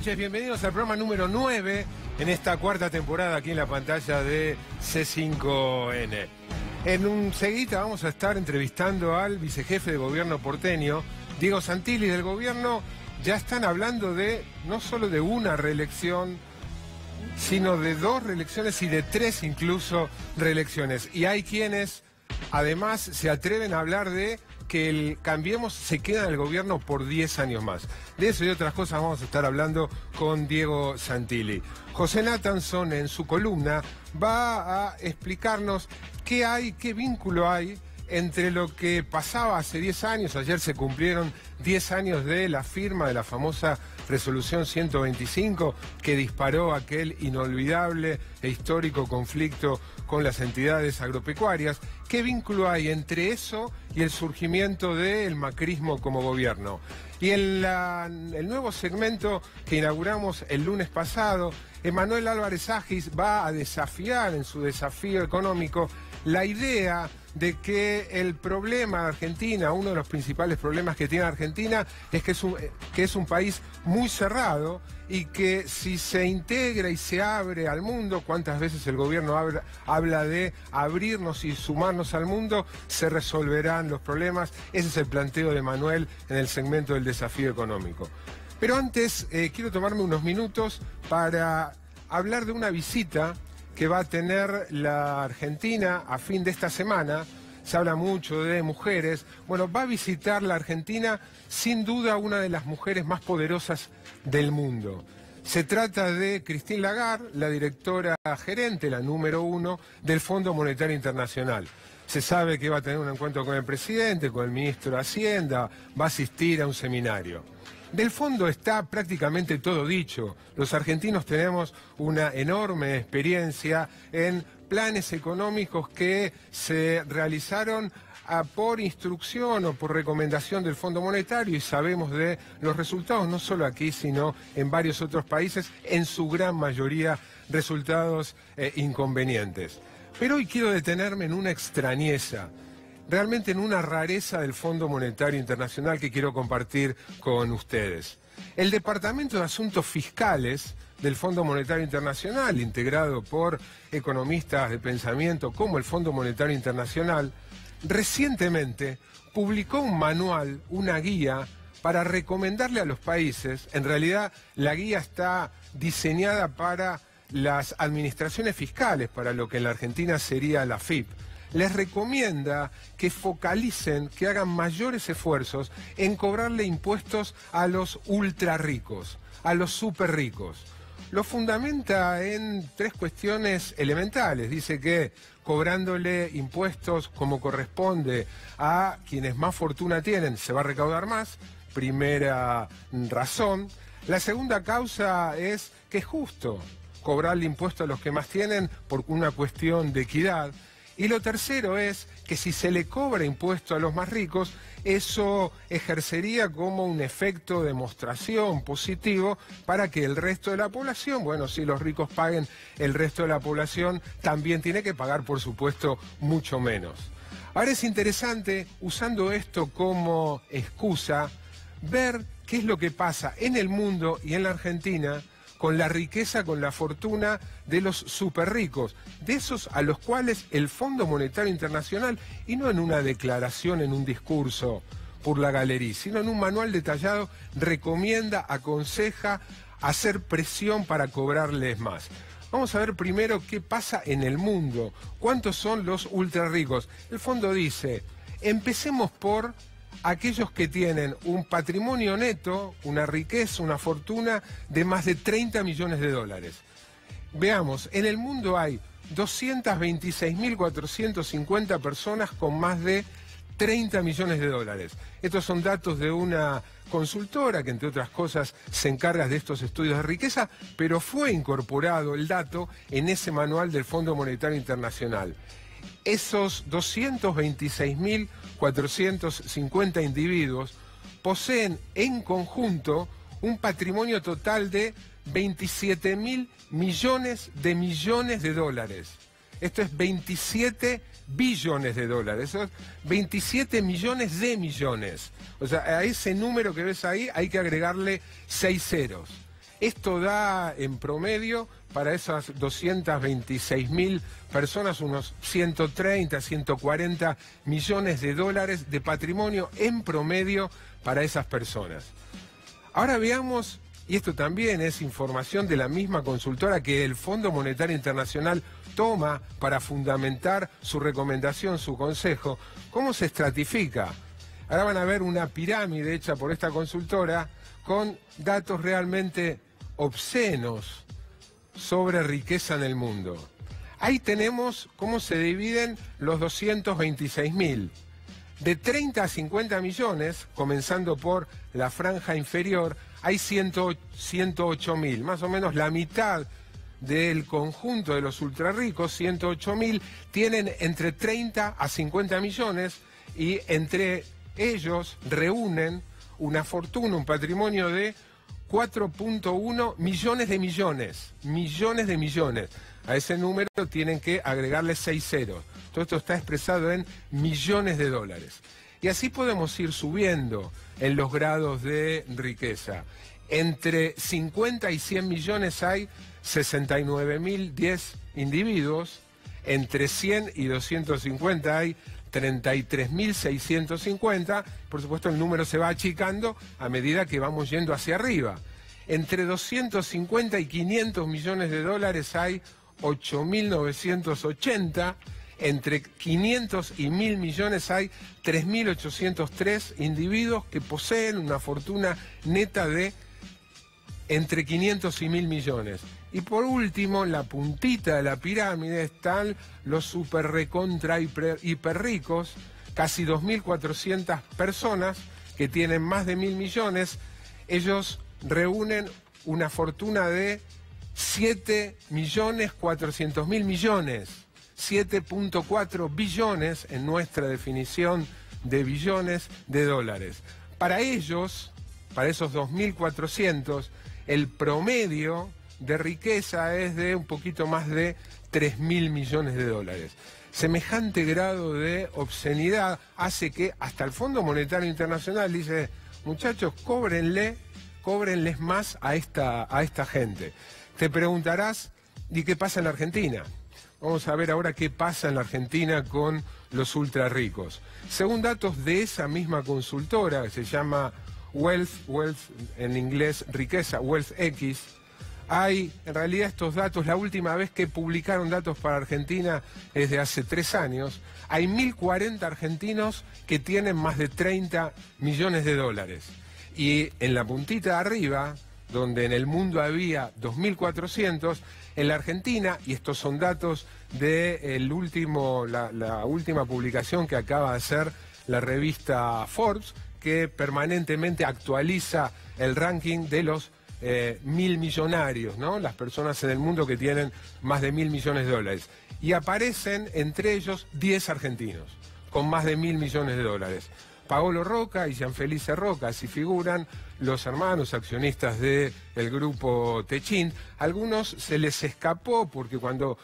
noches, bienvenidos al programa número 9 en esta cuarta temporada aquí en la pantalla de C5N. En un seguida vamos a estar entrevistando al vicejefe de gobierno porteño, Diego Santilli. Del gobierno ya están hablando de no solo de una reelección, sino de 2 reelecciones y de 3 incluso reelecciones. Y hay quienes además se atreven a hablar de que el Cambiemos se queda en el gobierno por 10 años más. De eso y otras cosas vamos a estar hablando con Diego Santilli. José Nathanson en su columna va a explicarnos qué hay, qué vínculo hay entre lo que pasaba hace 10 años, ayer se cumplieron 10 años de la firma de la famosa resolución 125 que disparó aquel inolvidable e histórico conflicto con las entidades agropecuarias. ¿Qué vínculo hay entre eso y el surgimiento del macrismo como gobierno? Y en el nuevo segmento que inauguramos el lunes pasado, Emanuel Álvarez Agis va a desafiar en su desafío económico la idea de que el problema de Argentina, uno de los principales problemas que tiene Argentina, es que es un país muy cerrado y que si se integra y se abre al mundo, cuántas veces el gobierno habla de abrirnos y sumarnos al mundo, se resolverán los problemas. Ese es el planteo de Manuel en el segmento del desafío económico. Pero antes quiero tomarme unos minutos para hablar de una visita que va a tener la Argentina a fin de esta semana. Se habla mucho de mujeres. Bueno, va a visitar la Argentina sin duda una de las mujeres más poderosas del mundo. Se trata de Christine Lagarde, la directora gerente, la número 1 del Fondo Monetario Internacional. Se sabe que va a tener un encuentro con el presidente, con el ministro de Hacienda, va a asistir a un seminario. Del fondo está prácticamente todo dicho. Los argentinos tenemos una enorme experiencia en planes económicos que se realizaron por instrucción o por recomendación del Fondo Monetario y sabemos de los resultados, no solo aquí, sino en varios otros países, en su gran mayoría resultados inconvenientes. Pero hoy quiero detenerme en una extrañeza, realmente en una rareza del Fondo Monetario Internacional que quiero compartir con ustedes. El Departamento de Asuntos Fiscales del Fondo Monetario Internacional, integrado por economistas de pensamiento como el Fondo Monetario Internacional, recientemente publicó un manual, una guía, para recomendarle a los países. En realidad, la guía está diseñada para las administraciones fiscales, para lo que en la Argentina sería la AFIP. Les recomienda que focalicen, que hagan mayores esfuerzos en cobrarle impuestos a los ultra ricos, a los super ricos. Lo fundamenta en 3 cuestiones elementales. Dice que cobrándole impuestos como corresponde a quienes más fortuna tienen, se va a recaudar más. Primera razón. La segunda causa es que es justo cobrarle impuestos a los que más tienen por una cuestión de equidad. Y lo tercero es que si se le cobra impuesto a los más ricos, eso ejercería como un efecto de demostración positivo para que el resto de la población, bueno, si los ricos paguen, el resto de la población también tiene que pagar, por supuesto, mucho menos. Ahora es interesante, usando esto como excusa, ver qué es lo que pasa en el mundo y en la Argentina con la riqueza, con la fortuna de los súper ricos, de esos a los cuales el Fondo Monetario Internacional, y no en una declaración, en un discurso por la galería, sino en un manual detallado, recomienda, aconseja hacer presión para cobrarles más. Vamos a ver primero qué pasa en el mundo, cuántos son los ultra ricos. El fondo dice, empecemos por aquellos que tienen un patrimonio neto, una riqueza, una fortuna de más de 30 millones de dólares. Veamos, en el mundo hay 226.450 personas con más de 30 millones de dólares. Estos son datos de una consultora que, entre otras cosas, se encarga de estos estudios de riqueza, pero fue incorporado el dato en ese manual del Fondo Monetario Internacional. Esos 226.450 individuos poseen en conjunto un patrimonio total de 27.000 millones de dólares. Esto es 27 billones de dólares, eso es 27 millones de millones. O sea, a ese número que ves ahí hay que agregarle 6 ceros. Esto da en promedio para esas 226.000 personas unos 130, 140 millones de dólares de patrimonio en promedio para esas personas. Ahora veamos, y esto también es información de la misma consultora que el Fondo Monetario Internacional toma para fundamentar su recomendación, su consejo, cómo se estratifica. Ahora van a ver una pirámide hecha por esta consultora con datos realmente obscenos sobre riqueza en el mundo. Ahí tenemos cómo se dividen los 226.000. De 30 a 50 millones, comenzando por la franja inferior, hay 108.000, más o menos la mitad del conjunto de los ultrarricos, 108.000, tienen entre 30 a 50 millones y entre ellos reúnen una fortuna, un patrimonio de 4.1 millones de millones. A ese número tienen que agregarle 6 ceros. Todo esto está expresado en millones de dólares. Y así podemos ir subiendo en los grados de riqueza. Entre 50 y 100 millones hay 69.010 individuos. Entre 100 y 250 hay 33.650. Por supuesto, el número se va achicando a medida que vamos yendo hacia arriba. Entre 250 y 500 millones de dólares hay 8.980. Entre 500 y 1.000 millones hay 3.803 individuos que poseen una fortuna neta de entre 500 y 1.000 millones. Y por último, en la puntita de la pirámide están los super recontra hiper ricos, casi 2.400 personas que tienen más de 1.000 millones. Ellos reúnen una fortuna de 7.400.000 millones, 7.4 billones en nuestra definición de billones de dólares. Para ellos, para esos 2.400, el promedio de riqueza es de un poquito más de 3.000 millones de dólares. Semejante grado de obscenidad hace que hasta el Fondo Monetario Internacional dice, muchachos, cóbrenles más a esta gente. Te preguntarás, ¿y qué pasa en la Argentina? Vamos a ver ahora qué pasa en la Argentina con los ultra ricos. Según datos de esa misma consultora, que se llama Wealth en inglés riqueza, WealthX, hay en realidad estos datos, la última vez que publicaron datos para Argentina es de hace 3 años, hay 1.040 argentinos que tienen más de 30 millones de dólares. Y en la puntita de arriba, donde en el mundo había 2.400, en la Argentina, y estos son datos de la última publicación que acaba de hacer la revista Forbes, que permanentemente actualiza el ranking de los 1.000 millonarios, ¿no? Las personas en el mundo que tienen más de 1.000 millones de dólares. Y aparecen entre ellos 10 argentinos, con más de 1.000 millones de dólares. Paolo Roca y Gianfelice Roca, así figuran los hermanos accionistas del grupo Techint. Algunos se les escapó porque cuando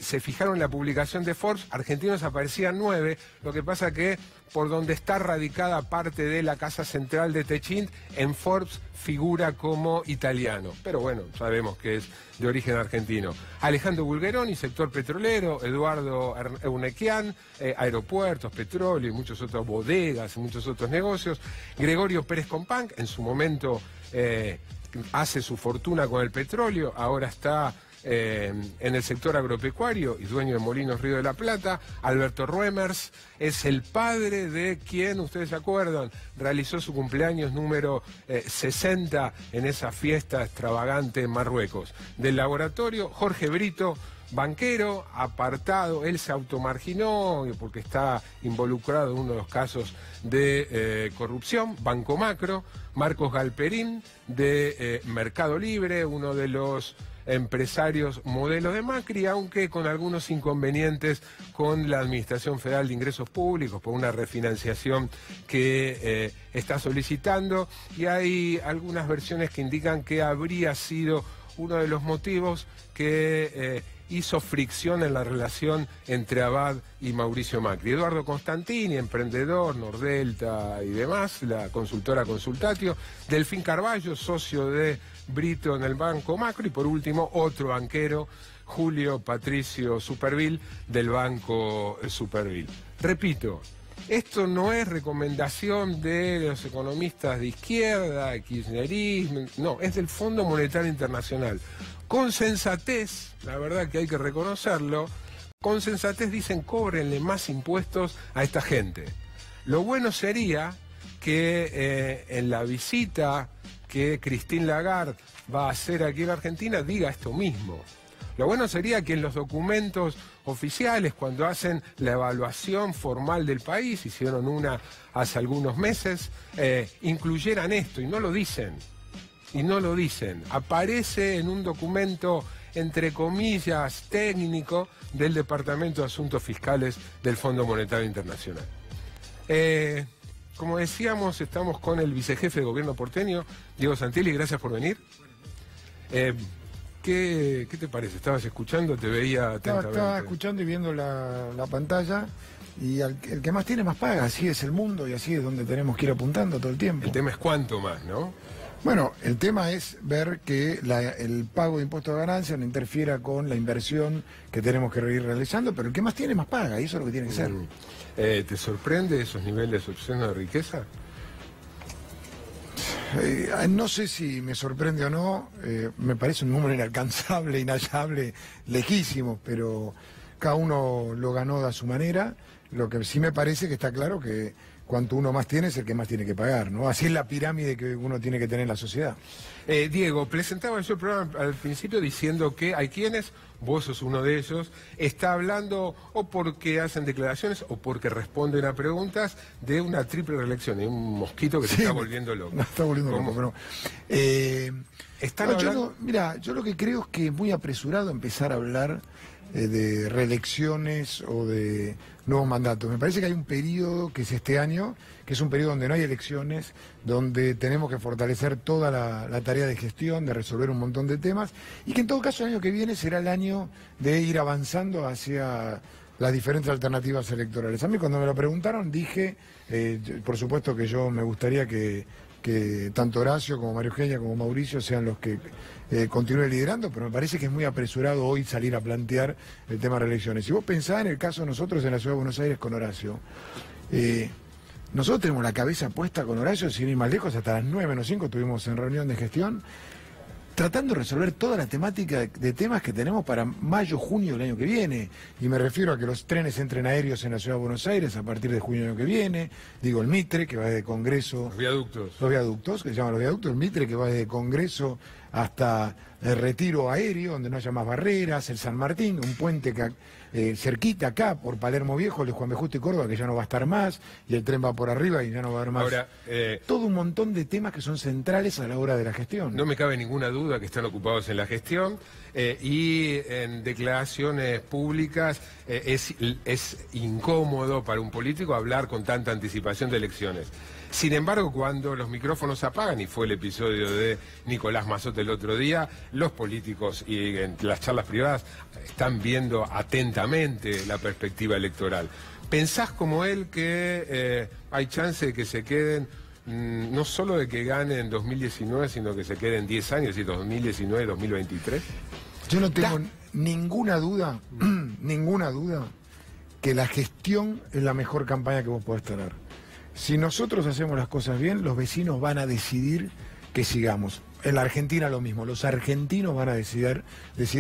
se fijaron en la publicación de Forbes, argentinos aparecían 9, lo que pasa que por donde está radicada parte de la casa central de Techint, en Forbes figura como italiano, pero bueno, sabemos que es de origen argentino. Alejandro Bulgeroni, sector petrolero, Eduardo Eunequian, aeropuertos, petróleo y muchos otros bodegas y muchos otros negocios. Gregorio Pérez Companc, en su momento hace su fortuna con el petróleo, ahora está en el sector agropecuario y dueño de Molinos Río de la Plata. Alberto Ruemers es el padre de quien, ustedes se acuerdan, realizó su cumpleaños número 60 en esa fiesta extravagante en Marruecos. Del laboratorio, Jorge Brito, banquero, apartado, él se automarginó porque está involucrado en uno de los casos de corrupción, Banco Macro. Marcos Galperín, de Mercado Libre, uno de los empresarios modelo de Macri, aunque con algunos inconvenientes con la Administración Federal de Ingresos Públicos por una refinanciación que está solicitando, y hay algunas versiones que indican que habría sido uno de los motivos que hizo fricción en la relación entre Abad y Mauricio Macri. Eduardo Constantini, emprendedor, Nordelta y demás, la consultora Consultatio. Delfín Carballo, socio de Brito en el Banco Macro. Y por último, otro banquero, Julio Patricio Superville, del Banco Superville. Repito, esto no es recomendación de los economistas de izquierda, kirchnerismo, no, es del Fondo Monetario Internacional. Con sensatez, la verdad que hay que reconocerlo, con sensatez dicen cóbrenle más impuestos a esta gente. Lo bueno sería que en la visita que Christine Lagarde va a hacer aquí en Argentina diga esto mismo. Lo bueno sería que en los documentos oficiales, cuando hacen la evaluación formal del país, hicieron una hace algunos meses, incluyeran esto, y no lo dicen. Y no lo dicen. Aparece en un documento, entre comillas, técnico del Departamento de Asuntos Fiscales del Fondo Monetario Internacional. Como decíamos, estamos con el vicejefe de gobierno porteño, Diego Santilli. Gracias por venir. ¿Qué te parece? ¿Estabas escuchando? Te veía atentamente. Estaba escuchando y viendo la pantalla, y el que más tiene más paga. Así es el mundo y así es donde tenemos que ir apuntando todo el tiempo. El tema es cuánto más, ¿no? Bueno, el tema es ver que el pago de impuestos de ganancia no interfiera con la inversión que tenemos que ir realizando, pero el que más tiene más paga, y eso es lo que tiene que ser. ¿Te sorprende esos niveles obscenos de riqueza? No sé si me sorprende o no, me parece un número inalcanzable, inhallable, lejísimo, pero cada uno lo ganó a su manera. Lo que sí me parece que está claro que cuanto uno más tiene es el que más tiene que pagar, ¿no? Así es la pirámide que uno tiene que tener en la sociedad. Diego, presentaba yo el programa al principio diciendo que hay quienes, vos sos uno de ellos, está hablando o porque hacen declaraciones o porque responden a preguntas de una triple reelección, de un mosquito que se está volviendo loco. No está volviendo loco, pero... Mira, yo lo que creo es que es muy apresurado empezar a hablar de reelecciones o de nuevos mandatos. Me parece que hay un periodo que es este año, que es un periodo donde no hay elecciones, donde tenemos que fortalecer toda la tarea de gestión, de resolver un montón de temas, y que en todo caso el año que viene será el año de ir avanzando hacia las diferentes alternativas electorales. A mí cuando me lo preguntaron dije, por supuesto que yo me gustaría que tanto Horacio como María Eugenia como Mauricio sean los que continúen liderando, pero me parece que es muy apresurado hoy salir a plantear el tema de reelecciones. Si vos pensás en el caso de nosotros en la Ciudad de Buenos Aires con Horacio, nosotros tenemos la cabeza puesta con Horacio, sin ir más lejos, hasta las 9:05 estuvimos en reunión de gestión, tratando de resolver toda la temática de temas que tenemos para mayo, junio del año que viene. Y me refiero a que los trenes entren aéreos en la Ciudad de Buenos Aires a partir de junio del año que viene. Digo, el Mitre, que va desde Congreso... Los viaductos. Los viaductos, que se llaman los viaductos. El Mitre, que va desde Congreso hasta el Retiro Aéreo, donde no haya más barreras. El San Martín, un puente cerquita acá, por Palermo Viejo, el de Juan B. Justo y Córdoba, que ya no va a estar más. Y el tren va por arriba y ya no va a haber más. Ahora, todo un montón de temas que son centrales a la hora de la gestión. No me cabe ninguna duda que están ocupados en la gestión y en declaraciones públicas es incómodo para un político hablar con tanta anticipación de elecciones. Sin embargo, cuando los micrófonos se apagan, y fue el episodio de Nicolás Mazzotte el otro día, los políticos y en las charlas privadas están viendo atentamente la perspectiva electoral. ¿Pensás como él que hay chance de que se queden, no solo de que gane en 2019, sino que se queden 10 años, y 2019, 2023? Yo no tengo ninguna duda, ninguna duda, que la gestión es la mejor campaña que vos podés tener. Si nosotros hacemos las cosas bien, los vecinos van a decidir que sigamos. En la Argentina lo mismo, los argentinos van a decir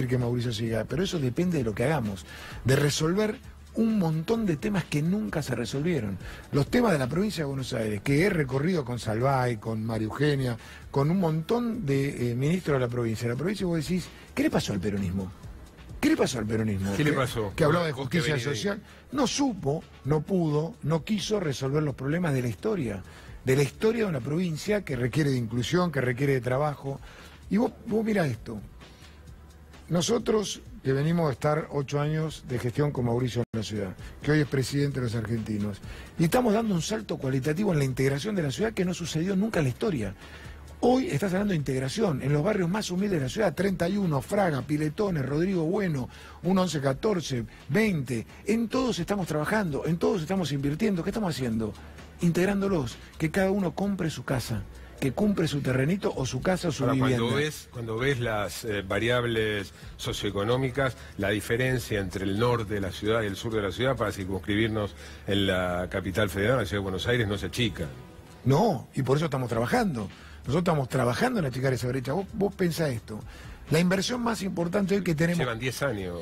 que Mauricio siga, pero eso depende de lo que hagamos, de resolver un montón de temas que nunca se resolvieron. Los temas de la provincia de Buenos Aires, que he recorrido con Salvay, con María Eugenia, con un montón de ministros de la provincia. La provincia vos decís, ¿qué le pasó al peronismo? ¿Qué le pasó al peronismo? ¿Qué le pasó? Que hablaba de justicia social. No supo, no pudo, no quiso resolver los problemas de la historia de una provincia que requiere de inclusión, que requiere de trabajo. Y vos mirá esto. Nosotros, que venimos a estar 8 años de gestión con Mauricio en la ciudad, que hoy es presidente de los argentinos, y estamos dando un salto cualitativo en la integración de la ciudad que no sucedió nunca en la historia. Hoy estás hablando de integración en los barrios más humildes de la ciudad, 31, Fraga, Piletones, Rodrigo Bueno, 1114, 20, en todos estamos trabajando, en todos estamos invirtiendo. ¿Qué estamos haciendo? Integrándolos, que cada uno compre su casa, que compre su terrenito o su casa o su vivienda. Cuando ves las variables socioeconómicas, la diferencia entre el norte de la ciudad y el sur de la ciudad, para circunscribirnos en la capital federal, la ciudad de Buenos Aires, no se achica. No, y por eso estamos trabajando. Nosotros estamos trabajando en achicar esa brecha. Vos pensá esto. La inversión más importante hoy que tenemos... Llevan 10 años,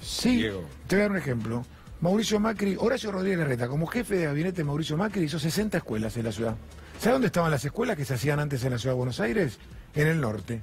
sí, Diego. Te voy a dar un ejemplo. Mauricio Macri, Horacio Rodríguez Larreta, como jefe de gabinete de Mauricio Macri, hizo 60 escuelas en la ciudad. ¿Sabe dónde estaban las escuelas que se hacían antes en la ciudad de Buenos Aires? En el norte.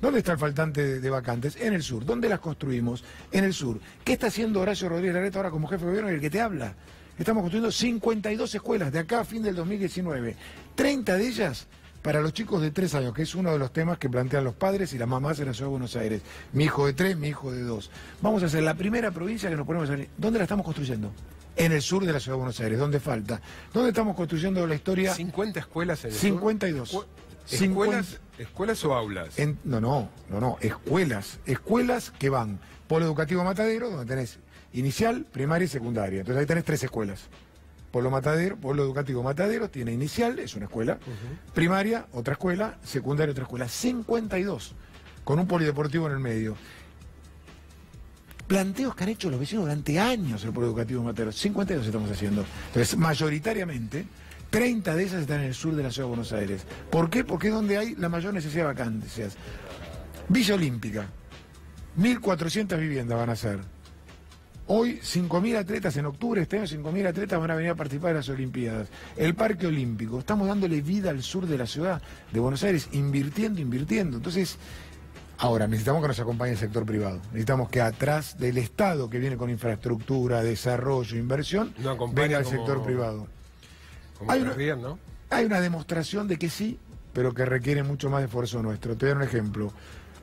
¿Dónde está el faltante de vacantes? En el sur. ¿Dónde las construimos? En el sur. ¿Qué está haciendo Horacio Rodríguez Larreta ahora como jefe de gobierno y el que te habla? Estamos construyendo 52 escuelas de acá a fin del 2019. 30 de ellas para los chicos de 3 años, que es uno de los temas que plantean los padres y las mamás en la ciudad de Buenos Aires. Mi hijo de 3, mi hijo de 2. Vamos a hacer la primera provincia que nos ponemos a... ¿Dónde la estamos construyendo? En el sur de la ciudad de Buenos Aires. ¿Dónde falta? ¿Dónde estamos construyendo la historia? 50 escuelas en el 52. sur. ¿Escuelas o aulas? No, escuelas. Escuelas que van. Polo Educativo Matadero, donde tenés inicial, primaria y secundaria. Entonces ahí tenés 3 escuelas. Polo Educativo Matadero tiene inicial, es una escuela, primaria, otra escuela, secundaria, otra escuela. 52, con un polideportivo en el medio. Planteos que han hecho los vecinos durante años el Polo Educativo Matadero. 52 estamos haciendo. Entonces, mayoritariamente, 30 de esas están en el sur de la ciudad de Buenos Aires. ¿Por qué? Porque es donde hay la mayor necesidad de vacancias. Villa Olímpica, 1.400 viviendas van a ser. Hoy 5.000 atletas en octubre, este año 5.000 atletas van a venir a participar de las Olimpiadas. El Parque Olímpico, estamos dándole vida al sur de la ciudad de Buenos Aires, invirtiendo. Entonces, ahora necesitamos que nos acompañe el sector privado. Necesitamos que atrás del Estado, que viene con infraestructura, desarrollo, inversión, venga el sector privado. Hay una demostración de que sí, pero que requiere mucho más de esfuerzo nuestro. Te voy a dar un ejemplo.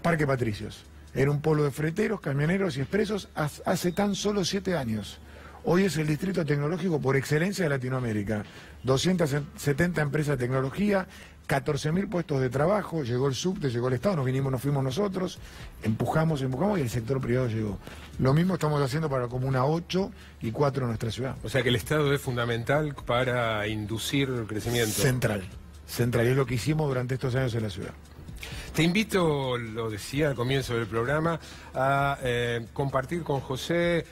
Parque Patricios. Era un polo de freteros, camioneros y expresos hace tan solo 7 años. Hoy es el distrito tecnológico por excelencia de Latinoamérica. 270 empresas de tecnología, 14.000 puestos de trabajo, llegó el subte, llegó el Estado, nos fuimos nosotros, empujamos y el sector privado llegó. Lo mismo estamos haciendo para la Comuna 8 y 4 de nuestra ciudad. O sea que el Estado es fundamental para inducir el crecimiento. Central, es lo que hicimos durante estos años en la ciudad. Te invito, lo decía al comienzo del programa, a compartir con José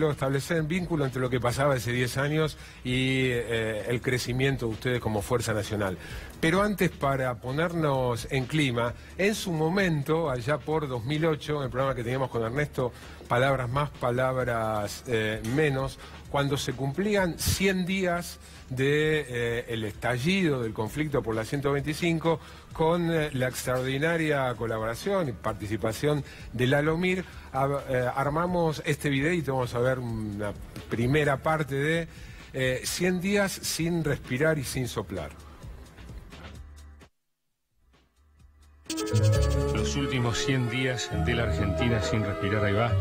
establecer un vínculo entre lo que pasaba hace 10 años y el crecimiento de ustedes como Fuerza Nacional. Pero antes, para ponernos en clima, en su momento, allá por 2008, en el programa que teníamos con Ernesto, Palabras Más, Palabras Menos, cuando se cumplían 100 días del estallido del conflicto por la 125, con la extraordinaria colaboración y participación de Lalo Mir, armamos este videíto. Vamos a ver una primera parte de 100 días sin respirar y sin soplar. Los últimos 100 días de la Argentina sin respirar, ahí va.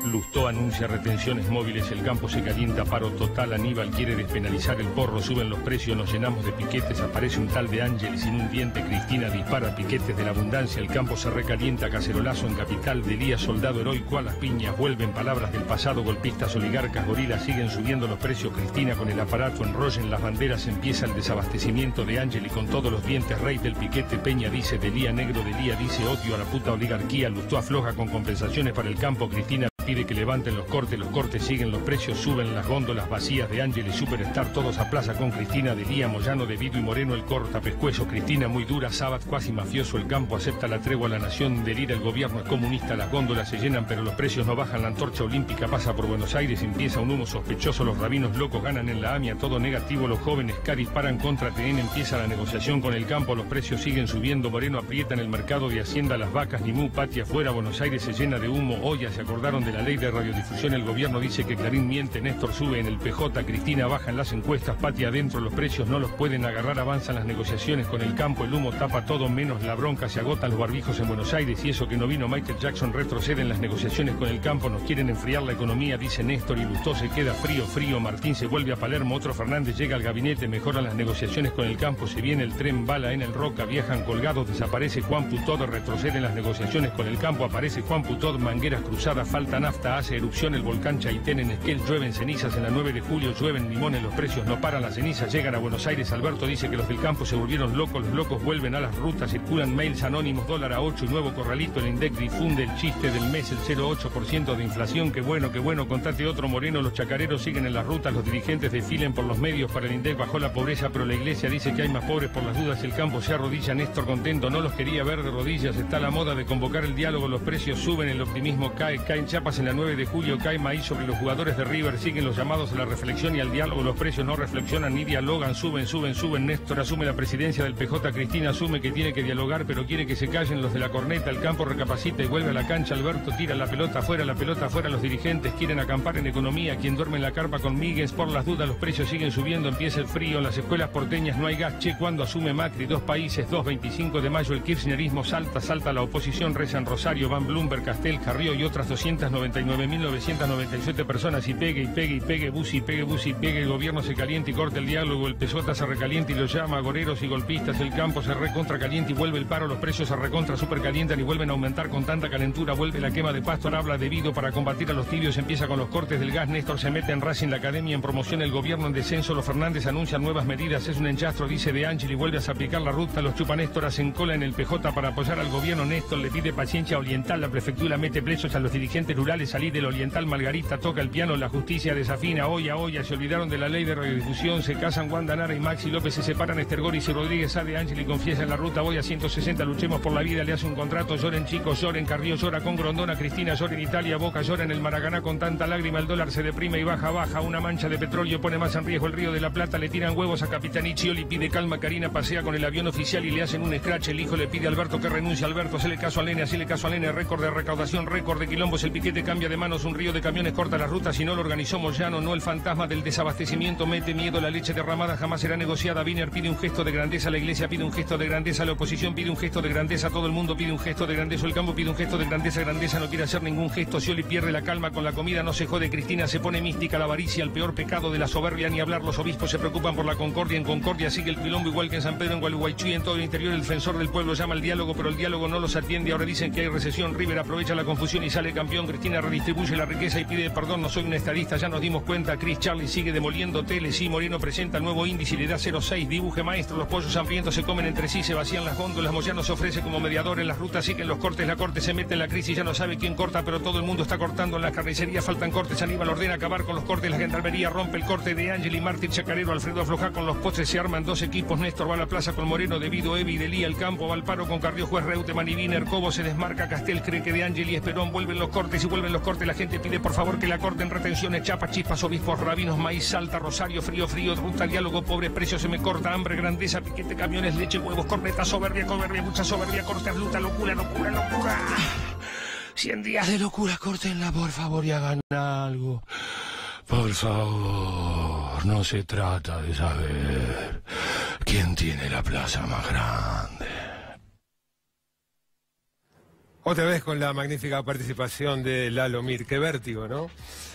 Lustó anuncia retenciones móviles, el campo se calienta, paro total, Aníbal quiere despenalizar el porro, suben los precios, nos llenamos de piquetes, aparece un tal de Ángel sin un diente, Cristina dispara piquetes de la abundancia, el campo se recalienta, cacerolazo en capital, Delía soldado heroico a las piñas, vuelven palabras del pasado, golpistas, oligarcas, gorilas, siguen subiendo los precios, Cristina con el aparato, enrollen las banderas, empieza el desabastecimiento de Ángel y con todos los dientes, rey del piquete, Peña dice, Delía negro, Delía dice odio a la puta oligarquía, Lustó afloja con compensaciones para el campo, Cristina pide que levanten los cortes siguen, los precios suben, las góndolas vacías de Ángel y Superstar, todos a plaza con Cristina, Delía, Moyano, De Vito y Moreno, el corta pescuezo, Cristina muy dura, Sabat cuasi mafioso, el campo acepta la tregua, la nación delira, el gobierno es comunista, las góndolas se llenan pero los precios no bajan, la antorcha olímpica pasa por Buenos Aires, empieza un humo sospechoso, los rabinos locos ganan en la AMIA, todo negativo, los jóvenes caris paran contra TN, empieza la negociación con el campo, los precios siguen subiendo, Moreno aprieta en el mercado de Hacienda, las vacas, Nimú, Patria afuera, Buenos Aires se llena de humo, Olla se acordaron de la ley de radiodifusión, el gobierno dice que Clarín miente, Néstor sube en el PJ, Cristina baja en las encuestas, Pati adentro, los precios no los pueden agarrar, avanzan las negociaciones con el campo, el humo tapa todo menos la bronca, se agotan los barbijos en Buenos Aires y eso que no vino Michael Jackson, retroceden las negociaciones con el campo, nos quieren enfriar la economía, dice Néstor, y Lustó se queda frío, Martín se vuelve a Palermo, otro Fernández llega al gabinete, mejoran las negociaciones con el campo, se viene el tren bala en el Roca, viajan colgados, desaparece Juan Putod, retroceden las negociaciones con el campo, aparece Juan Putod, mangueras cruzadas, falta nafta, hace erupción el volcán Chaitén en Esquel, llueven cenizas en la 9 de julio, llueven limones, los precios no paran, las cenizas llegan a Buenos Aires, Alberto dice que los del campo se volvieron locos, los locos vuelven a las rutas, circulan mails anónimos, dólar a 8 y nuevo corralito, el INDEC difunde el chiste del mes, el 0,8% de inflación, qué bueno, contate otro Moreno, los chacareros siguen en las rutas, los dirigentes desfilen por los medios, para el INDEC bajó la pobreza, pero la iglesia dice que hay más pobres por las dudas, el campo se arrodilla, Néstor contento, no los quería ver de rodillas, está la moda de convocar el diálogo, los precios suben, el optimismo cae, caen chapas en la 9 de julio, cae maíz sobre los jugadores de River, siguen los llamados a la reflexión y al diálogo, los precios no reflexionan ni dialogan, suben, Néstor asume la presidencia del PJ, Cristina asume que tiene que dialogar, pero quiere que se callen los de la corneta, el campo recapacita y vuelve a la cancha, Alberto tira la pelota afuera, los dirigentes quieren acampar en economía, quien duerme en la carpa con Míguez, por las dudas los precios siguen subiendo, empieza el frío, en las escuelas porteñas no hay gas, che, cuando asume Macri, 2 países, 25 de mayo, el kirchnerismo salta la oposición, rezan Rosario, Van Bloomberg, Castel, Carrió y otras 299.997 personas, y pegue, Bussi, el gobierno se calienta y corta el diálogo, el PSOE se recalienta y lo llama, goreros y golpistas, el campo se recontra calienta y vuelve el paro, los precios se recontra super calientan y vuelven a aumentar con tanta calentura, vuelve la quema de pasto, habla debido para combatir a los tibios, empieza con los cortes del gas, Néstor se mete en Racing, la academia en promoción, el gobierno en descenso, los Fernández anuncian nuevas medidas, es un enchastro, dice De Ángel y vuelve a aplicar la ruta, los chupa Néstor hacen cola en el PJ para apoyar al gobierno, Néstor le pide paciencia oriental, la prefectura mete presos a los dirigentes rurales, salir del oriental, Margarita toca el piano, la justicia desafina, olla, se olvidaron de la ley de radiodifusión, se casan Wanda Nara y Maxi López, se separan Estergoris y Rodríguez, A. De Ángel y confiesa en la ruta, voy a 160, luchemos por la vida, le hace un contrato, lloren chicos, lloren, Carrillo llora con Grondona, Cristina llora en Italia, Boca llora en el Maracaná con tanta lágrima, el dólar se deprime y baja, una mancha de petróleo pone más en riesgo el Río de la Plata, le tiran huevos a Capitanici, le pide calma, Karina pasea con el avión oficial y le hacen un scratch, el hijo le pide a Alberto que renuncie, Alberto, hacele caso al nene, récord de recaudación, récord de quilombos, el piquete cambia de manos, un río de camiones corta la ruta, si no lo organizó Moyano, no el fantasma del desabastecimiento, mete miedo, la leche derramada jamás será negociada, Wiener pide un gesto de grandeza, la iglesia pide un gesto de grandeza, la oposición pide un gesto de grandeza, todo el mundo pide un gesto de grandeza, el campo pide un gesto de grandeza no quiere hacer ningún gesto, Scioli pierde la calma con la comida, no se jode, Cristina se pone mística, la avaricia, el peor pecado de la soberbia, ni hablar, los obispos se preocupan por la concordia, en Concordia sigue el quilombo igual que en San Pedro, en Gualeguaychú y en todo el interior, el defensor del pueblo llama al diálogo, pero el diálogo no los atiende, ahora dicen que hay recesión, River aprovecha la confusión y sale campeón, Cristina redistribuye la riqueza y pide perdón, no soy un estadista, ya nos dimos cuenta, Chris Charlie sigue demoliendo teles, y Moreno presenta el nuevo índice y le da 0,6, dibuje maestro, los pollos hambrientos se comen entre sí, se vacían las góndolas, Moyano se ofrece como mediador, en las rutas siguen los cortes, la corte se mete en la crisis, ya no sabe quién corta, pero todo el mundo está cortando, en la carnicería faltan cortes, Aníbal ordena acabar con los cortes, la gendarmería rompe el corte de Ángel y Mártir Chacarero, Alfredo afloja con los postres, se arman 2 equipos, Néstor va a la plaza con Moreno, debido Evi, Delía, el campo va al paro con Carrió, juez Reutemann y Wiener, Cobo se desmarca, Castel cree que De Ángel y Esperón, vuelven los cortes y vuelven los cortes, la gente pide por favor que la corten, retenciones, chapas, chispas, obispos, rabinos, maíz, salta, Rosario, frío, ruta, diálogo, pobre, precio se me corta, hambre, grandeza, piquete, camiones, leche, huevos, corneta, soberbia, mucha soberbia, corte, luta, locura. 100 días de locura, córtenla por favor y hagan algo. Por favor, no se trata de saber quién tiene la plaza más grande. Otra vez con la magnífica participación de Lalo Mir, qué vértigo, ¿no?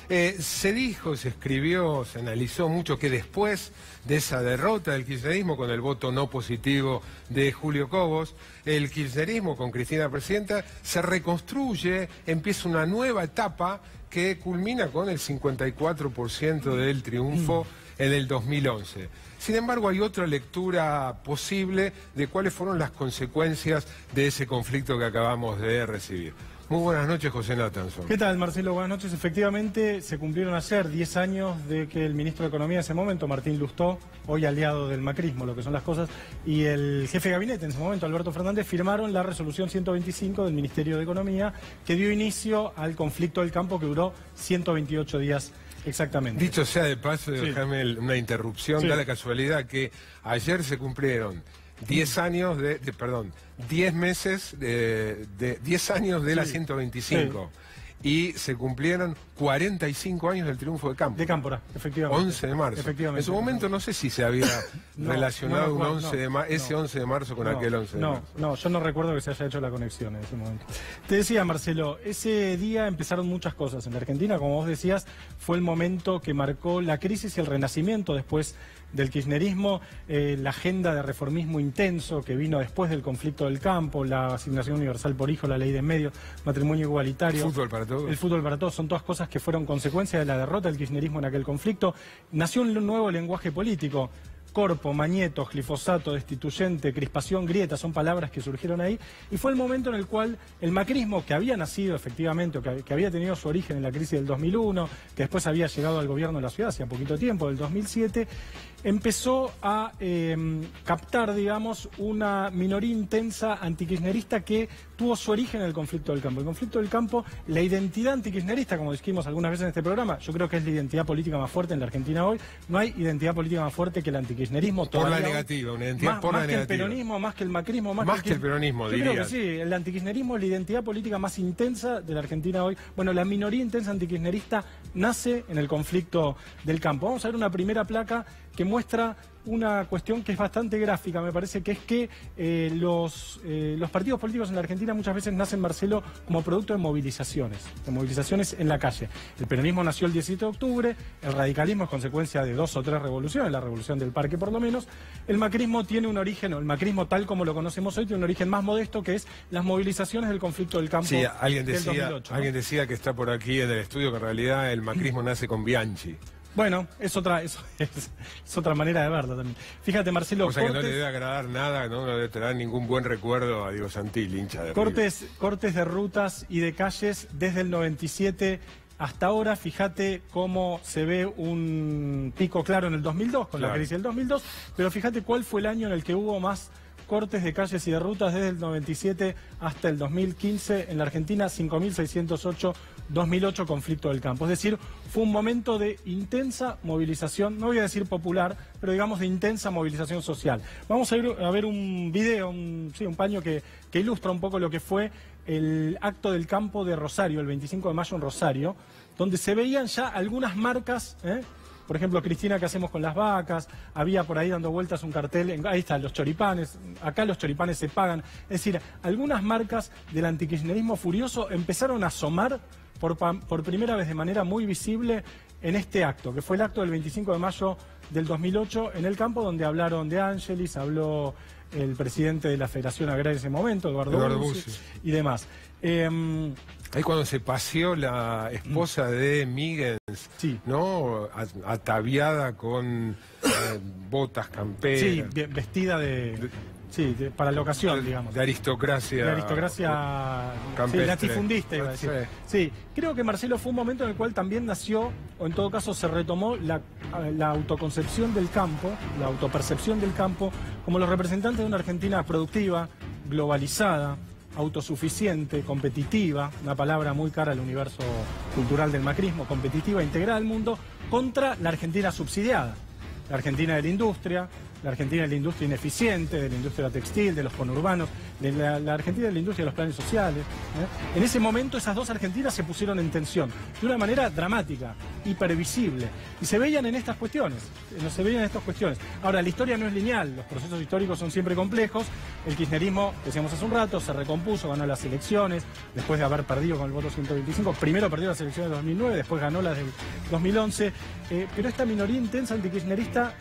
Se dijo, se escribió, se analizó mucho que después de esa derrota del kirchnerismo con el voto no positivo de Julio Cobos, el kirchnerismo con Cristina presidenta se reconstruye, empieza una nueva etapa que culmina con el 54% del triunfo en el 2011. Sin embargo, hay otra lectura posible de cuáles fueron las consecuencias de ese conflicto que acabamos de recibir. Muy buenas noches, José Natanson. ¿Qué tal, Marcelo? Buenas noches. Efectivamente, se cumplieron ayer 10 años de que el ministro de Economía en ese momento, Martín Lustó, hoy aliado del macrismo, lo que son las cosas, y el jefe de gabinete en ese momento, Alberto Fernández, firmaron la resolución 125 del Ministerio de Economía que dio inicio al conflicto del campo que duró 128 días exactamente. Dicho sea de paso, déjame una interrupción, da la casualidad que ayer se cumplieron 10 años 10 meses, 10 años de la 125. y se cumplieron 45 años del triunfo de Cámpora. De Cámpora, efectivamente. 11 de marzo. Efectivamente. En su momento no sé si se había relacionado no, ese 11 de marzo con aquel 11 de marzo. No, yo no recuerdo que se haya hecho la conexión en ese momento. Te decía, Marcelo, ese día empezaron muchas cosas. En la Argentina, como vos decías, fue el momento que marcó la crisis y el renacimiento después del kirchnerismo, la agenda de reformismo intenso que vino después del conflicto del campo, la asignación universal por hijo, la ley de medios, matrimonio igualitario. El fútbol para todos. El fútbol para todos, son todas cosas que fueron consecuencia de la derrota del kirchnerismo en aquel conflicto. Nació un nuevo lenguaje político. Corpo, mañeto, glifosato, destituyente, crispación, grieta, son palabras que surgieron ahí, y fue el momento en el cual el macrismo, que había nacido efectivamente, o que había tenido su origen en la crisis del 2001, que después había llegado al gobierno de la ciudad hacía poquito tiempo, del 2007, empezó a captar, digamos, una minoría intensa antikirchnerista que tuvo su origen en el conflicto del campo. El conflicto del campo, la identidad antikirchnerista, como dijimos algunas veces en este programa, yo creo que es la identidad política más fuerte en la Argentina hoy. No hay identidad política más fuerte que el antikirchnerismo. Por la negativa, una identidad por la negativa. Más que el peronismo, más que el macrismo, más que el peronismo, yo diría. Creo que sí, el antikirchnerismo es la identidad política más intensa de la Argentina hoy. Bueno, la minoría intensa antikirchnerista nace en el conflicto del campo. Vamos a ver una primera placa que muestra una cuestión que es bastante gráfica, me parece, que es que los partidos políticos en la Argentina muchas veces nacen, Marcelo, como producto de movilizaciones en la calle. El peronismo nació el 17 de octubre, el radicalismo es consecuencia de 2 o 3 revoluciones, la revolución del Parque por lo menos. El macrismo tiene un origen, o el macrismo tal como lo conocemos hoy, tiene un origen más modesto, que es las movilizaciones del conflicto del campo. Sí, alguien del 2008, alguien decía que está por aquí en el estudio que en realidad el macrismo nace con Bianchi. Bueno, es otra manera de verlo también. Fíjate, Marcelo, o sea, que no le debe agradar nada, no le debe traer ningún buen recuerdo a Diego Santilli, hincha de River. Cortes de rutas y de calles desde el 97 hasta ahora. Fíjate cómo se ve un pico claro en el 2002, con la crisis del 2002, pero fíjate cuál fue el año en el que hubo más cortes de calles y de rutas desde el 97 hasta el 2015 en la Argentina, 5.608, 2008 conflicto del campo. Es decir, fue un momento de intensa movilización, no voy a decir popular, pero digamos de intensa movilización social. Vamos a ir a ver un video, un paño que ilustra un poco lo que fue el acto del campo de Rosario, el 25 de mayo en Rosario, donde se veían ya algunas marcas, por ejemplo, Cristina, ¿qué hacemos con las vacas? Había por ahí dando vueltas un cartel, ahí están los choripanes, acá los choripanes se pagan. Es decir, algunas marcas del antikirchnerismo furioso empezaron a asomar por primera vez de manera muy visible en este acto, que fue el acto del 25 de mayo del 2008 en el campo, donde hablaron de Ángelis, habló el presidente de la Federación Agraria en ese momento, Eduardo Bussi, y demás. Ahí cuando se paseó la esposa de Míguez, ¿no? Ataviada con botas camperas. Sí, vestida para la ocasión, digamos. De aristocracia. De aristocracia latifundista, iba a decir. Sí, creo que, Marcelo, fue un momento en el cual también nació, o en todo caso se retomó, la autoconcepción del campo, la autopercepción del campo, como los representantes de una Argentina productiva, globalizada, autosuficiente, competitiva, una palabra muy cara al universo cultural del macrismo, competitiva, integrada al mundo, contra la Argentina subsidiada, la Argentina de la industria, la Argentina de la industria ineficiente, de la industria textil, de los conurbanos, de la Argentina de la industria de los planes sociales. En ese momento esas dos Argentinas se pusieron en tensión, de una manera dramática, hipervisible, y se veían en estas cuestiones, Ahora, la historia no es lineal, los procesos históricos son siempre complejos. El kirchnerismo, decíamos hace un rato, se recompuso, ganó las elecciones, después de haber perdido con el voto 125, primero perdió las elecciones de 2009, después ganó las del 2011, pero esta minoría intensa antikirchnerista,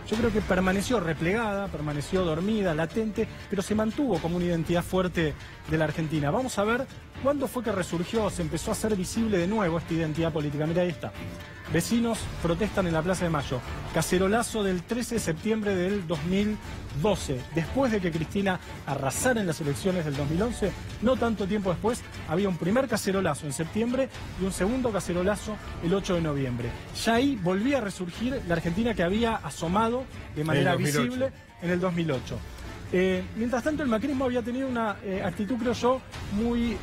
yo creo que permaneció replegada, permaneció dormida, latente, pero se mantuvo como una identidad fuerte de la Argentina. Vamos a ver cuándo fue que resurgió, se empezó a hacer visible de nuevo esta identidad política. Mira, ahí está. Vecinos protestan en la Plaza de Mayo. Cacerolazo del 13 de septiembre del 2012. Después de que Cristina arrasara en las elecciones del 2011, no tanto tiempo después, había un primer cacerolazo en septiembre y un segundo cacerolazo el 8 de noviembre. Ya ahí volvía a resurgir la Argentina que había asomado de manera visible en el 2008. Mientras tanto, el macrismo había tenido una actitud, creo yo, muy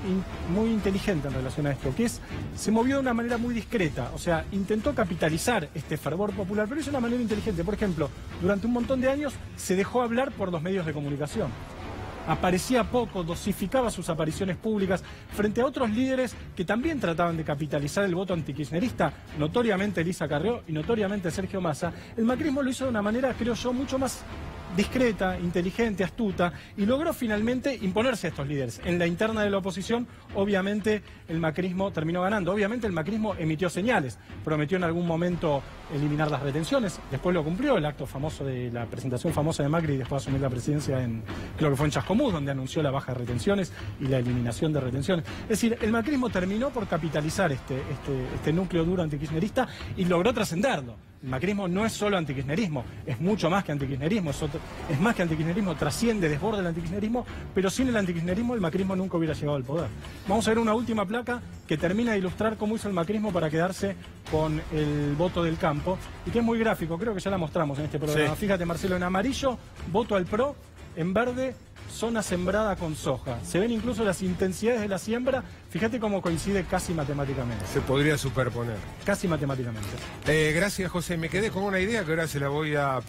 inteligente en relación a esto, que es, se movió de una manera muy discreta, o sea, intentó capitalizar este fervor popular, pero hizo de una manera inteligente. Por ejemplo, durante un montón de años se dejó hablar por los medios de comunicación. aparecía poco, dosificaba sus apariciones públicas frente a otros líderes que también trataban de capitalizar el voto antikirchnerista, notoriamente Elisa Carrió y notoriamente Sergio Massa. El macrismo lo hizo de una manera, creo yo, mucho más discreta, inteligente, astuta, y logró finalmente imponerse a estos líderes. En la interna de la oposición, obviamente, el macrismo terminó ganando. Obviamente el macrismo emitió señales, prometió en algún momento eliminar las retenciones, después lo cumplió, el acto famoso de la presentación famosa de Macri, y después asumir la presidencia creo que fue en Chascomús, donde anunció la baja de retenciones y la eliminación de retenciones. Es decir, el macrismo terminó por capitalizar este núcleo duro antikirchnerista y logró trascenderlo. El macrismo no es solo antikirchnerismo, es mucho más que antikirchnerismo, es más que antikirchnerismo, trasciende, desborda el antikirchnerismo, pero sin el antikirchnerismo el macrismo nunca hubiera llegado al poder. Vamos a ver una última placa que termina de ilustrar cómo hizo el macrismo para quedarse con el voto del campo, y que es muy gráfico, creo que ya la mostramos en este programa. Sí. Fíjate, Marcelo, en amarillo, voto al PRO, en verde, zona sembrada con soja. Se ven incluso las intensidades de la siembra. Fíjate cómo coincide casi matemáticamente. Se podría superponer. Casi matemáticamente. Gracias, José. Me quedé con una idea que ahora se la voy a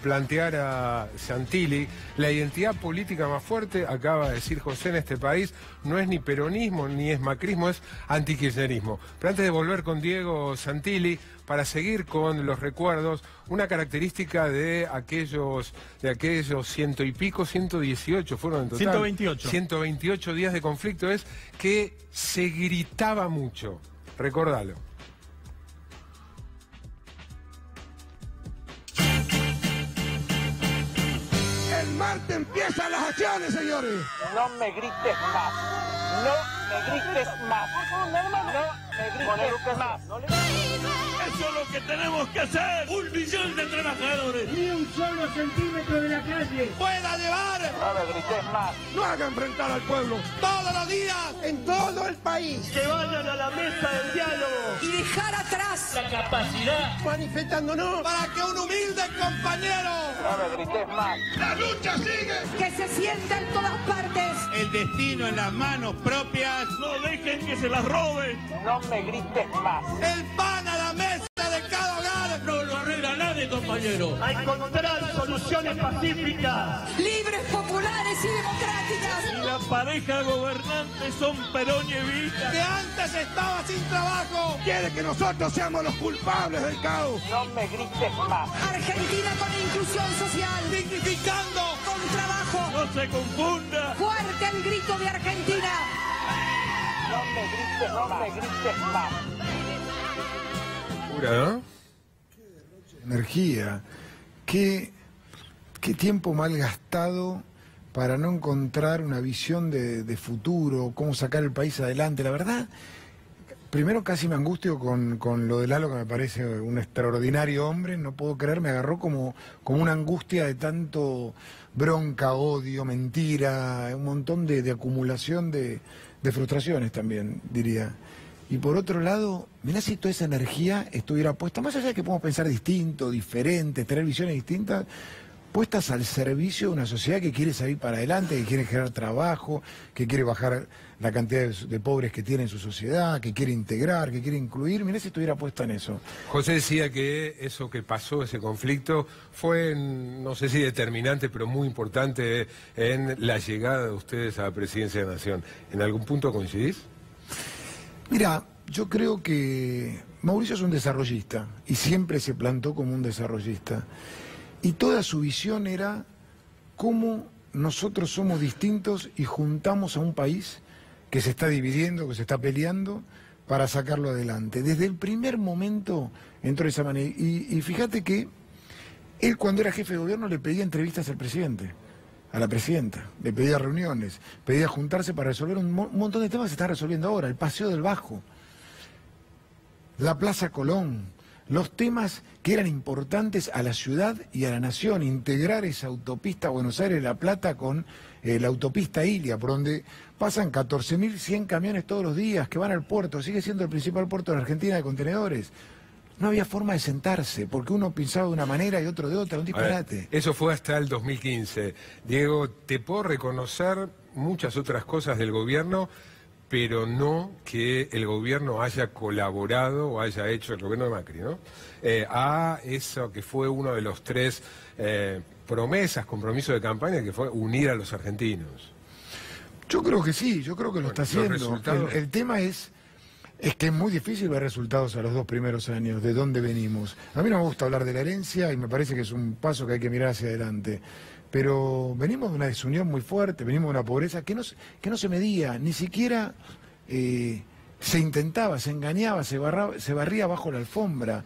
plantear a Santilli. La identidad política más fuerte, acaba de decir José, en este país, no es ni peronismo ni es macrismo, es antikirchnerismo. Pero antes de volver con Diego Santilli, para seguir con los recuerdos, una característica de aquellos 118 fueron en total. 128. 128 días de conflicto es que se gritaba mucho. Recordalo. El martes empiezan las acciones, señores. No me grites más. No me grites más. No me grites más. Eso es lo que tenemos que hacer. 1 millón de trabajadores. Ni un solo centímetro de la calle pueda llevar. No me grites más. No haga enfrentar al pueblo todos los días en todo el país. Que vayan a la mesa del diálogo y dejar atrás la capacidad manifestándonos para que un humilde compañero. No me grites más. La lucha sigue. Que se sienta en todas partes. El destino en las manos propias. No dejen que se las roben. No me grites más. El pan a la mesa de cada hogar no lo arregla nadie, compañero. A encontrar soluciones pacíficas, libres, populares y democráticas. Y la pareja gobernante son Perón y Evita, que antes estaba sin trabajo. Quiere que nosotros seamos los culpables del caos. No me grites más. Argentina con inclusión social. Dignificando. Con trabajo. No se confunda. Fuerte el grito de Argentina. No me grites más. ¿No? Energía, qué tiempo mal gastado para no encontrar una visión de futuro, cómo sacar el país adelante. La verdad, primero casi me angustio con lo de Lalo, que me parece un extraordinario hombre, no puedo creer, me agarró como una angustia de tanto bronca, odio, mentira, un montón de acumulación de frustraciones también, diría. Y por otro lado, mirá si toda esa energía estuviera puesta, más allá de que podemos pensar distinto, diferente, tener visiones distintas, puestas al servicio de una sociedad que quiere salir para adelante, que quiere generar trabajo, que quiere bajar la cantidad de pobres que tiene en su sociedad, que quiere integrar, que quiere incluir. Mirá si estuviera puesta en eso. José decía que eso que pasó, ese conflicto, fue, no sé si determinante, pero muy importante en la llegada de ustedes a la presidencia de la Nación. ¿En algún punto coincidís? Mira, yo creo que Mauricio es un desarrollista y siempre se plantó como un desarrollista. Y toda su visión era cómo nosotros somos distintos y juntamos a un país que se está dividiendo, que se está peleando, para sacarlo adelante. Desde el primer momento entró de esa manera. Y fíjate que él, cuando era jefe de gobierno, le pedía entrevistas al presidente, a la presidenta, le pedía reuniones, pedía juntarse para resolver un montón de temas que se están resolviendo ahora. El Paseo del Bajo, la Plaza Colón, los temas que eran importantes a la ciudad y a la nación, integrar esa autopista Buenos Aires-La Plata con la autopista Ilia, por donde pasan 14.100 camiones todos los días que van al puerto, sigue siendo el principal puerto de la Argentina de contenedores. No había forma de sentarse, porque uno pensaba de una manera y otro de otra, un disparate. Eso fue hasta el 2015. Diego, te puedo reconocer muchas otras cosas del gobierno, pero no que el gobierno haya colaborado o haya hecho, el gobierno de Macri, ¿no? A eso que fue uno de los 3 promesas, compromisos de campaña, que fue unir a los argentinos. Yo creo que sí, yo creo que lo está haciendo. El tema es que es muy difícil ver resultados a los 2 primeros años, de dónde venimos. A mí no me gusta hablar de la herencia y me parece que es un paso que hay que mirar hacia adelante. Pero venimos de una desunión muy fuerte, venimos de una pobreza que no se medía, ni siquiera se intentaba, se engañaba, se barría bajo la alfombra.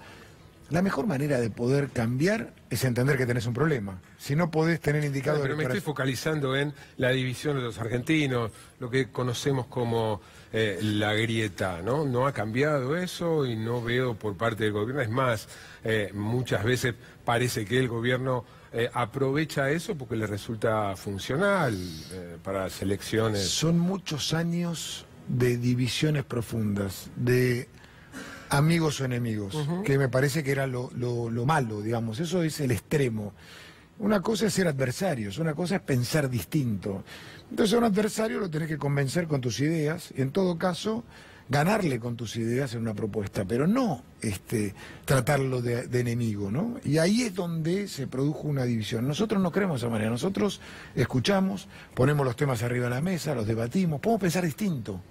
La mejor manera de poder cambiar es entender que tenés un problema. Si no podés tener indicadores... Pero me estoy focalizando en la división de los argentinos, lo que conocemos como la grieta, ¿no? No ha cambiado eso y no veo por parte del gobierno. Es más, muchas veces parece que el gobierno aprovecha eso porque le resulta funcional para las elecciones. Son muchos años de divisiones profundas, de amigos o enemigos, que me parece que era lo malo, digamos. Eso es el extremo. Una cosa es ser adversarios, una cosa es pensar distinto. Entonces a un adversario lo tenés que convencer con tus ideas, y en todo caso ganarle con tus ideas en una propuesta, pero no tratarlo de enemigo, ¿no? Y ahí es donde se produjo una división. Nosotros no creemos de esa manera, nosotros escuchamos, ponemos los temas arriba de la mesa, los debatimos, podemos pensar distinto,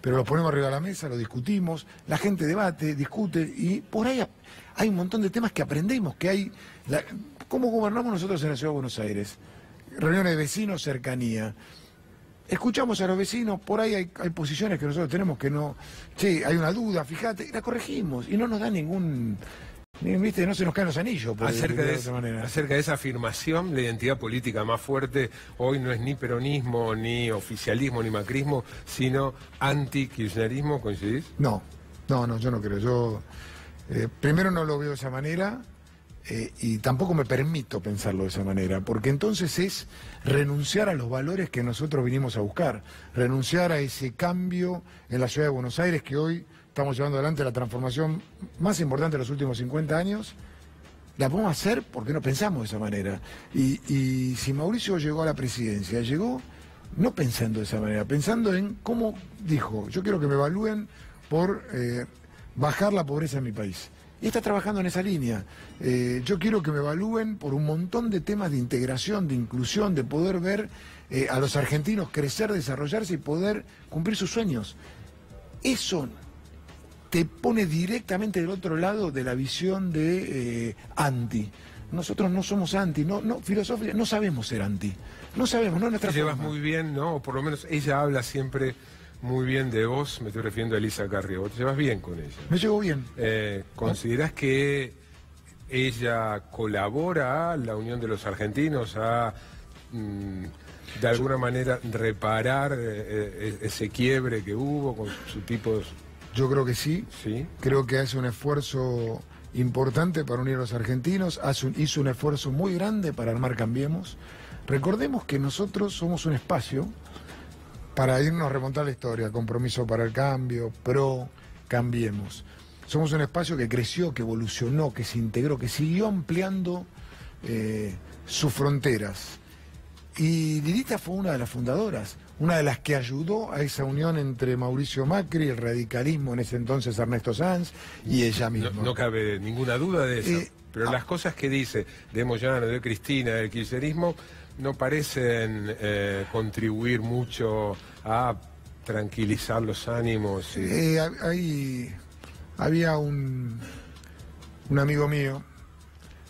pero los ponemos arriba de la mesa, los discutimos, la gente debate, discute, y por ahí hay un montón de temas que aprendemos, que hay... ¿Cómo gobernamos nosotros en la Ciudad de Buenos Aires? Reuniones de vecinos, cercanía. Escuchamos a los vecinos, por ahí hay posiciones que nosotros tenemos que no... Che, hay una duda, fíjate, la corregimos, y no nos da ningún... ¿Viste? No se nos caen los anillos. Acerca de esa afirmación, la identidad política más fuerte hoy no es ni peronismo, ni oficialismo, ni macrismo, sino anti-kirchnerismo, ¿coincidís? No, yo no creo. Yo primero no lo veo de esa manera y tampoco me permito pensarlo de esa manera, porque entonces es renunciar a los valores que nosotros vinimos a buscar, renunciar a ese cambio en la Ciudad de Buenos Aires que hoy... Estamos llevando adelante la transformación más importante de los últimos 50 años. La podemos hacer porque no pensamos de esa manera. Y si Mauricio llegó a la presidencia, llegó no pensando de esa manera, pensando en cómo dijo, yo quiero que me evalúen por bajar la pobreza en mi país. Y está trabajando en esa línea. Yo quiero que me evalúen por un montón de temas de integración, de inclusión, de poder ver a los argentinos crecer, desarrollarse y poder cumplir sus sueños. Eso te pone directamente del otro lado de la visión de anti. Nosotros no somos anti, filosofía, no sabemos ser anti. No sabemos, no es nuestra forma. Te llevas muy bien, ¿no? O por lo menos ella habla siempre muy bien de vos, me estoy refiriendo a Elisa Carrió. ¿Te llevas bien con ella? Me llevo bien. ¿Considerás que ella colabora a la unión de los argentinos, a de alguna manera reparar ese quiebre que hubo con sus tipos? Yo creo que sí. Sí. Creo que hace un esfuerzo importante para unir a los argentinos, hizo un esfuerzo muy grande para armar Cambiemos. Recordemos que nosotros somos un espacio para irnos a remontar la historia, Compromiso para el Cambio, PRO, Cambiemos. Somos un espacio que creció, que evolucionó, que se integró, que siguió ampliando sus fronteras. Y Lilita fue una de las fundadoras, una de las que ayudó a esa unión entre Mauricio Macri, el radicalismo en ese entonces Ernesto Sanz y ella misma. No cabe ninguna duda de eso. Pero las cosas que dice de Moyano, de Cristina, del kirchnerismo, no parecen contribuir mucho a tranquilizar los ánimos. Había un amigo mío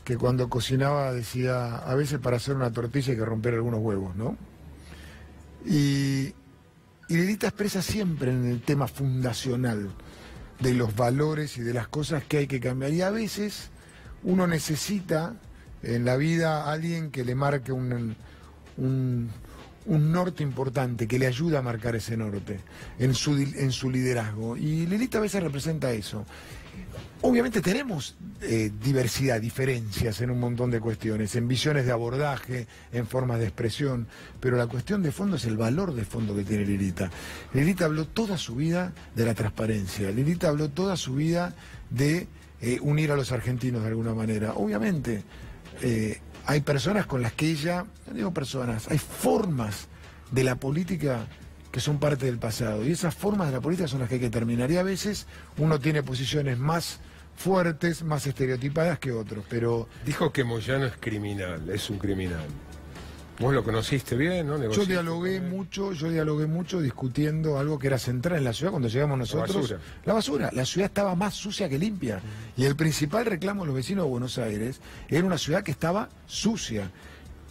que cuando cocinaba decía, a veces para hacer una tortilla hay que romper algunos huevos, ¿no? Y Lilita expresa siempre en el tema fundacional de los valores y de las cosas que hay que cambiar. Y a veces uno necesita en la vida a alguien que le marque un norte importante, que le ayude a marcar ese norte en su liderazgo. Y Lilita a veces representa eso. Obviamente tenemos diversidad, diferencias en un montón de cuestiones, en visiones de abordaje, en formas de expresión, pero la cuestión de fondo es el valor de fondo que tiene Lilita. Lilita habló toda su vida de la transparencia, Lilita habló toda su vida de unir a los argentinos de alguna manera. Obviamente hay personas con las que ella, no digo personas, hay formas de la política que son parte del pasado. Y esas formas de la política son las que hay que terminar. Y a veces uno tiene posiciones más fuertes, más estereotipadas que otros, pero... Dijo que Moyano es criminal, es un criminal. ¿Vos lo conociste bien, no? Yo dialogué mucho discutiendo algo que era central en la ciudad cuando llegamos nosotros. La basura. La ciudad estaba más sucia que limpia. Y el principal reclamo de los vecinos de Buenos Aires era una ciudad que estaba sucia.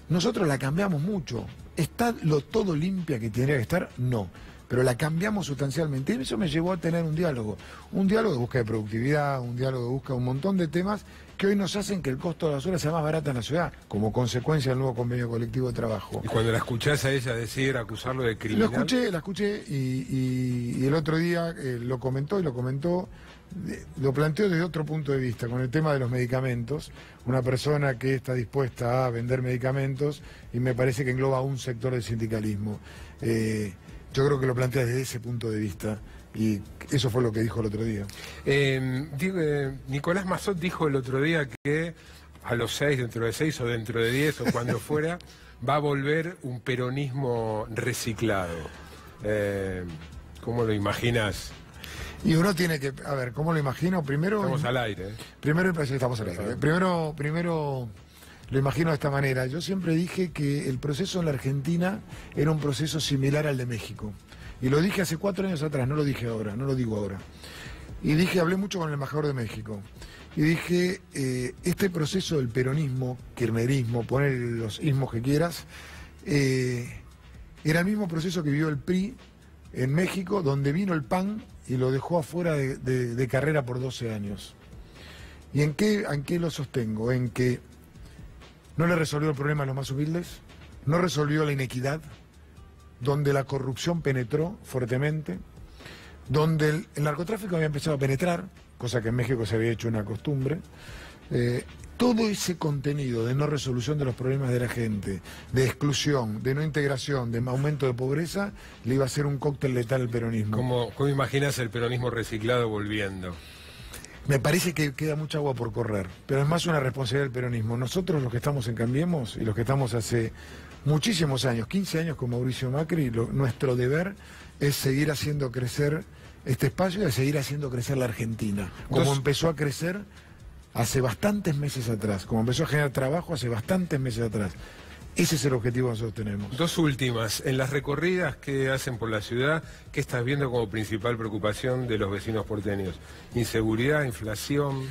Nosotros la cambiamos mucho. ¿Está todo limpia que tendría que estar? No. Pero la cambiamos sustancialmente. Y eso me llevó a tener un diálogo. Un diálogo de búsqueda de productividad, un diálogo de búsqueda de un montón de temas que hoy nos hacen que el costo de la basura sea más barata en la ciudad, como consecuencia del nuevo convenio colectivo de trabajo. Y cuando la escuchás a ella decir, acusarlo de criminal... La escuché y el otro día lo comentó, lo planteó desde otro punto de vista, con el tema de los medicamentos, una persona que está dispuesta a vender medicamentos y me parece que engloba a un sector del sindicalismo. Yo creo que lo plantea desde ese punto de vista. Y eso fue lo que dijo el otro día. Nicolás Massot dijo el otro día que a los 6, dentro de 6 o dentro de 10 o cuando fuera, va a volver un peronismo reciclado. ¿Cómo lo imaginas? Y uno tiene que... A ver, ¿cómo lo imagino? Primero... Estamos al aire. Estamos al aire. Primero lo imagino de esta manera. Yo siempre dije que el proceso en la Argentina era un proceso similar al de México. Y lo dije hace 4 años atrás, no lo dije ahora, no lo digo ahora. Y hablé mucho con el embajador de México. Y dije, este proceso del peronismo, kirchnerismo, poner los ismos que quieras, era el mismo proceso que vivió el PRI en México, donde vino el PAN y lo dejó afuera de carrera por 12 años. ¿Y en qué lo sostengo? En que no le resolvió el problema a los más humildes, no resolvió la inequidad, donde la corrupción penetró fuertemente, donde el narcotráfico había empezado a penetrar, cosa que en México se había hecho una costumbre. Todo ese contenido de no resolución de los problemas de la gente, de exclusión, de no integración, de aumento de pobreza, le iba a ser un cóctel letal al peronismo. ¿Cómo imaginas el peronismo reciclado volviendo? Me parece que queda mucha agua por correr, pero es más una responsabilidad del peronismo. Nosotros los que estamos en Cambiemos y los que estamos hace muchísimos años, 15 años con Mauricio Macri, nuestro deber es seguir haciendo crecer este espacio y seguir haciendo crecer la Argentina, como empezó a crecer hace bastantes meses atrás, como empezó a generar trabajo hace bastantes meses atrás. Ese es el objetivo que nosotros tenemos. Dos últimas. En las recorridas que hacen por la ciudad, ¿qué estás viendo como principal preocupación de los vecinos porteños? ¿Inseguridad, inflación?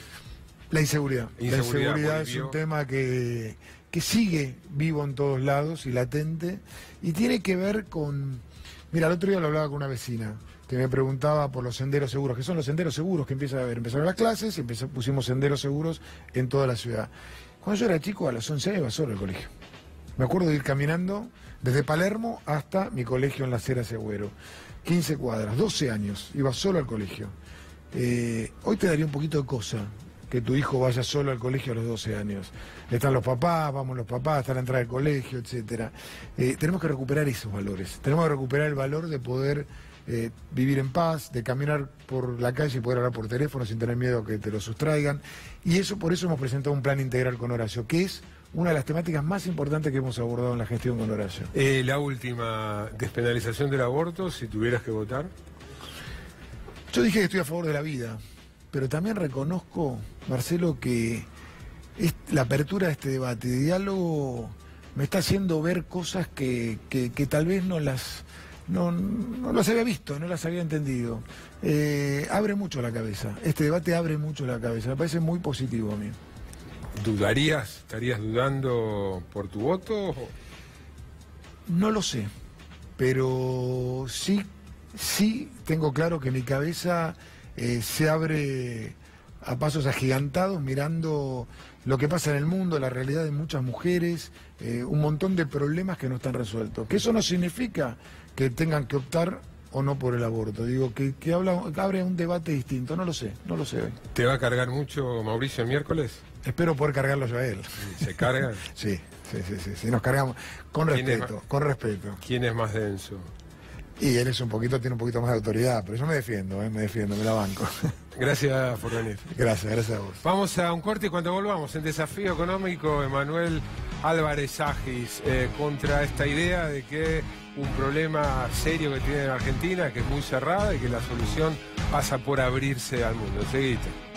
La inseguridad. La inseguridad es un tema que sigue vivo en todos lados y latente, y tiene que ver con... Mira, el otro día lo hablaba con una vecina que me preguntaba por los senderos seguros. ¿Qué son los senderos seguros que empieza a haber? Empezaron las clases y pusimos senderos seguros en toda la ciudad. Cuando yo era chico, a los 11 años iba solo al colegio. Me acuerdo de ir caminando desde Palermo hasta mi colegio en Las Heras Agüero. 15 cuadras, 12 años, iba solo al colegio. Hoy te daría un poquito de cosa que tu hijo vaya solo al colegio a los 12 años. Están los papás, vamos los papás, está la entrada del colegio, etcétera. Tenemos que recuperar esos valores. Tenemos que recuperar el valor de poder vivir en paz, de caminar por la calle y poder hablar por teléfono sin tener miedo a que te lo sustraigan. Y eso, por eso hemos presentado un plan integral con Horacio, que es una de las temáticas más importantes que hemos abordado en la gestión con Horacio. La última, despenalización del aborto, si tuvieras que votar. Yo dije que estoy a favor de la vida, pero también reconozco, Marcelo, que la apertura de este debate, de diálogo, me está haciendo ver cosas que tal vez no las había visto, no las había entendido. Abre mucho la cabeza, este debate abre mucho la cabeza, me parece muy positivo a mí. ¿Dudarías? ¿Estarías dudando por tu voto? No lo sé, pero sí tengo claro que mi cabeza se abre a pasos agigantados mirando lo que pasa en el mundo, la realidad de muchas mujeres, un montón de problemas que no están resueltos. Que eso no significa que tengan que optar o no por el aborto. Digo, que abre un debate distinto. No lo sé hoy. ¿Te va a cargar mucho Mauricio el miércoles? Espero poder cargarlo yo a él. ¿Se cargan? Sí, nos cargamos con respeto, ¿Quién es más denso? Y él tiene un poquito más de autoridad, pero yo me defiendo, me la banco. Gracias por venir. Gracias a vos. Vamos a un corte y cuando volvamos en Desafío Económico, Emanuel Álvarez Agis contra esta idea de que un problema serio que tiene Argentina, que es muy cerrada y que la solución pasa por abrirse al mundo. Seguite.